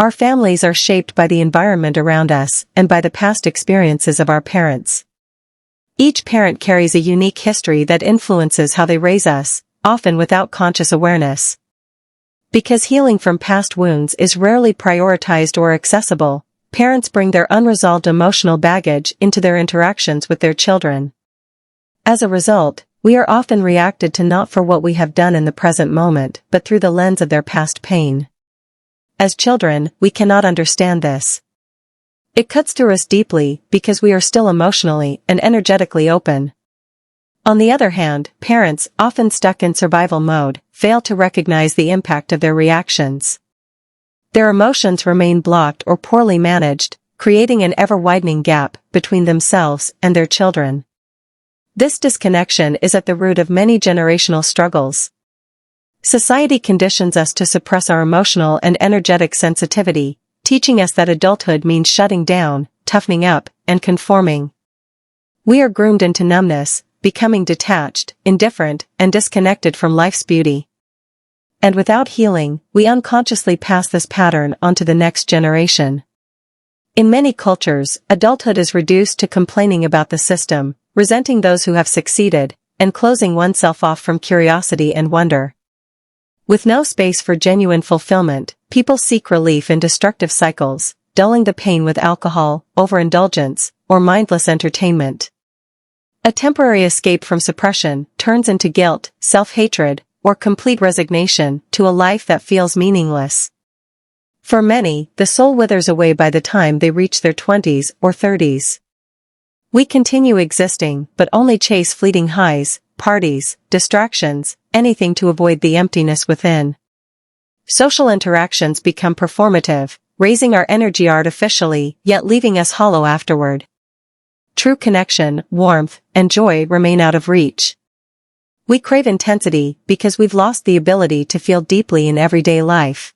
Our families are shaped by the environment around us and by the past experiences of our parents. Each parent carries a unique history that influences how they raise us, often without conscious awareness. Because healing from past wounds is rarely prioritized or accessible, parents bring their unresolved emotional baggage into their interactions with their children. As a result, we are often reacted to not for what we have done in the present moment but through the lens of their past pain. As children, we cannot understand this. It cuts through us deeply because we are still emotionally and energetically open. On the other hand, parents, often stuck in survival mode, fail to recognize the impact of their reactions. Their emotions remain blocked or poorly managed, creating an ever-widening gap between themselves and their children. This disconnection is at the root of many generational struggles. Society conditions us to suppress our emotional and energetic sensitivity, teaching us that adulthood means shutting down, toughening up, and conforming. We are groomed into numbness, becoming detached, indifferent, and disconnected from life's beauty. And without healing, we unconsciously pass this pattern onto the next generation. In many cultures, adulthood is reduced to complaining about the system, resenting those who have succeeded, and closing oneself off from curiosity and wonder. With no space for genuine fulfillment, people seek relief in destructive cycles, dulling the pain with alcohol, overindulgence, or mindless entertainment. A temporary escape from suppression turns into guilt, self-hatred, or complete resignation to a life that feels meaningless. For many, the soul withers away by the time they reach their 20s or 30s. We continue existing but only chase fleeting highs, parties, distractions, anything to avoid the emptiness within. Social interactions become performative, raising our energy artificially, yet leaving us hollow afterward. True connection, warmth, and joy remain out of reach. We crave intensity because we've lost the ability to feel deeply in everyday life.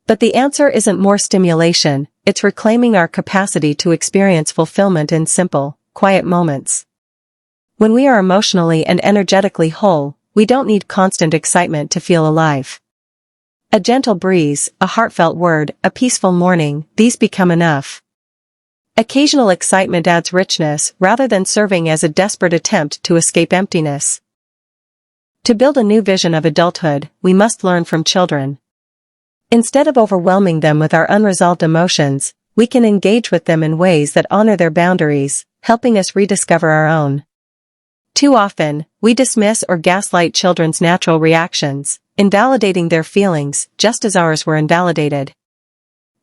But the answer isn't more stimulation, it's reclaiming our capacity to experience fulfillment in simple, quiet moments. When we are emotionally and energetically whole, we don't need constant excitement to feel alive. A gentle breeze, a heartfelt word, a peaceful morning, these become enough. Occasional excitement adds richness rather than serving as a desperate attempt to escape emptiness. To build a new vision of adulthood, we must learn from children. Instead of overwhelming them with our unresolved emotions, we can engage with them in ways that honor their boundaries, helping us rediscover our own. Too often, we dismiss or gaslight children's natural reactions, invalidating their feelings just as ours were invalidated.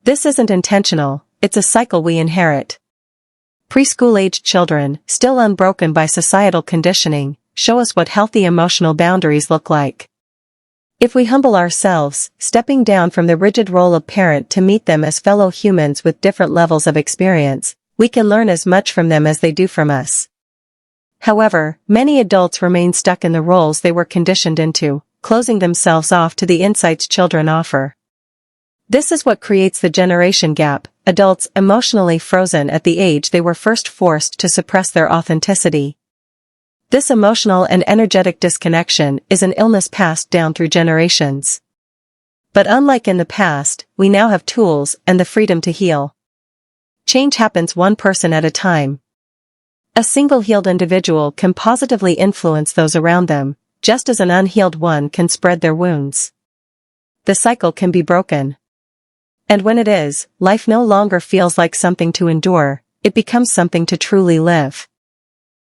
This isn't intentional, it's a cycle we inherit. Preschool-aged children, still unbroken by societal conditioning, show us what healthy emotional boundaries look like. If we humble ourselves, stepping down from the rigid role of parent to meet them as fellow humans with different levels of experience, we can learn as much from them as they do from us. However, many adults remain stuck in the roles they were conditioned into, closing themselves off to the insights children offer. This is what creates the generation gap, adults emotionally frozen at the age they were first forced to suppress their authenticity. This emotional and energetic disconnection is an illness passed down through generations. But unlike in the past, we now have tools and the freedom to heal. Change happens one person at a time. A single healed individual can positively influence those around them, just as an unhealed one can spread their wounds. The cycle can be broken. And when it is, life no longer feels like something to endure, it becomes something to truly live.